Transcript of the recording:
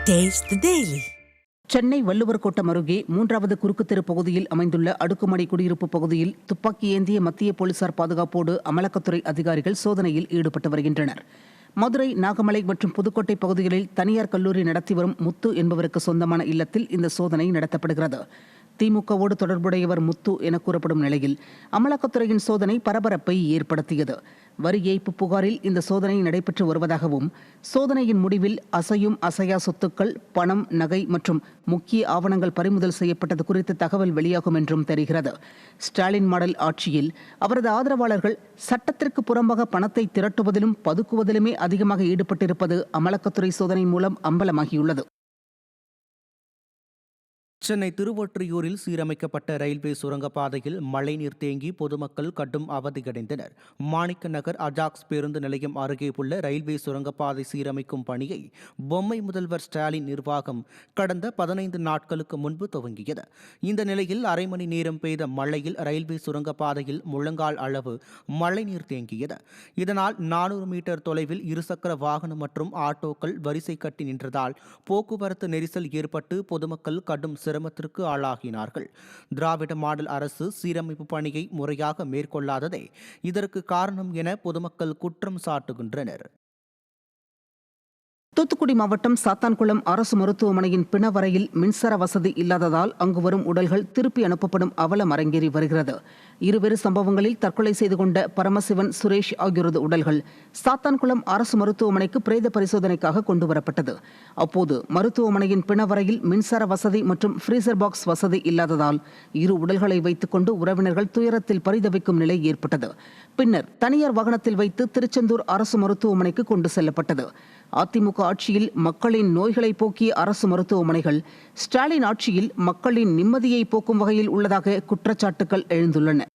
Taste the Daily. Chennai Valluvar Kottam அருகே 3வது குறுக்கு தெரு பகுதியில் அமைந்துள்ள அடுக்குமாடி குடியிருப்பு பகுதியில் துப்பாக்கி ஏந்திய மத்திய போலீசார் பாதுகாப்போடு அமலாக்கத்துறை அதிகாரிகள் சோதனையில் ஈடுபட்டு வருகின்றனர். மதுரை, நாகமலை மற்றும் புதுக்கோட்டை பகுதிகளில் தனியார் கல்லூரி நடத்தி வரும் முத்து என்பவருக்கு சொந்தமான இல்லத்தில் இந்த சோதனை நடத்தப்படுகிறது. திமுகவோடு தொடர்புடையவர் முத்து என கூறப்படும் நிலையில் அமலாக்கத்துறையின் சோதனை பரபரப்பை ஏற்படுத்தியது. வரி ஏய்ப்பு புகாரில் இந்த சோதனை நடைபெற்று வருவதாகவும், சோதனையின் முடிவில் அசையும் அசையா சொத்துக்கள், பணம், நகை மற்றும் முக்கிய ஆவணங்கள் பறிமுதல் செய்யப்பட்டது குறித்த தகவல் வெளியாகும் என்றும் தெரிகிறது. ஸ்டாலின் மாடல் ஆட்சியில் அவரது ஆதரவாளர்கள் சட்டத்திற்கு புறம்பாக பணத்தை திரட்டுவதிலும் பதுக்குவதிலுமே அதிகமாக ஈடுபட்டிருப்பது அமலாக்கத்துறை சோதனை மூலம் அம்பலமாகியுள்ளது. சென்னை திருவொற்றியூரில் சீரமைக்கப்பட்ட ரயில்வே சுரங்கப்பாதையில் மழைநீர் தேங்கி பொதுமக்கள் கடும் அவதியடைந்தனர். மாணிக்க நகர் அஜாக்ஸ் பேருந்து நிலையம் அருகே உள்ள ரயில்வே சுரங்கப்பாதை சீரமைக்கும் பணியை பொம்மை முதல்வர் ஸ்டாலின் நிர்வாகம் கடந்த 15 நாட்களுக்கு முன்பு துவங்கியது. இந்த நிலையில் அரை மணி நேரம் பெய்த மழையில் ரயில்வே சுரங்கப்பாதையில் முழங்கால் அளவு மழைநீர் தேங்கியது. இதனால் 400 மீட்டர் தொலைவில் இருசக்கர வாகனம் மற்றும் ஆட்டோக்கள் வரிசை கட்டி நின்றதால் போக்குவரத்து நெரிசல் ஏற்பட்டு பொதுமக்கள் கடும் சிரமத்திற்கு ஆளாகினார்கள். திராவிட மாடல் அரசு சீரமைப்பு பணியை முறையாக மேற்கொள்ளாததே இதற்கு காரணம் என பொதுமக்கள் குற்றம் சாட்டுகின்றனர். தூத்துக்குடி மாவட்டம் சாத்தான்குளம் அரசு மருத்துவமனையின் பிணவரையில் மின்சார வசதி இல்லாததால் அங்கு வரும் உடல்கள் திருப்பி அனுப்பப்படும் அவலம் அரங்கேறி வருகிறது. இருவேறு சம்பவங்களில் தற்கொலை செய்து கொண்ட பரமசிவன், சுரேஷ் ஆகியோரது உடல்கள் சாத்தான்குளம் அரசு மருத்துவமனைக்கு பிரேத பரிசோதனைக்காக கொண்டுவரப்பட்டது. அப்போது மருத்துவமனையின் பிணவரையில் மின்சார வசதி மற்றும் ஃப்ரீசர் பாக்ஸ் வசதி இல்லாததால் இரு உடல்களை வைத்துக் கொண்டு உறவினர்கள் துயரத்தில் பரிதவிக்கும் நிலை ஏற்பட்டது. பின்னர் தனியார் வாகனத்தில் வைத்து திருச்செந்தூர் அரசு மருத்துவமனைக்கு கொண்டு செல்லப்பட்டது. அதிமுக ஆட்சியில் மக்களின் நோய்களை போக்கிய அரசு மருத்துவமனைகள் ஸ்டாலின் ஆட்சியில் மக்களின் நிம்மதியை போக்கும் வகையில் உள்ளதாக குற்றச்சாட்டுகள் எழுந்துள்ளன.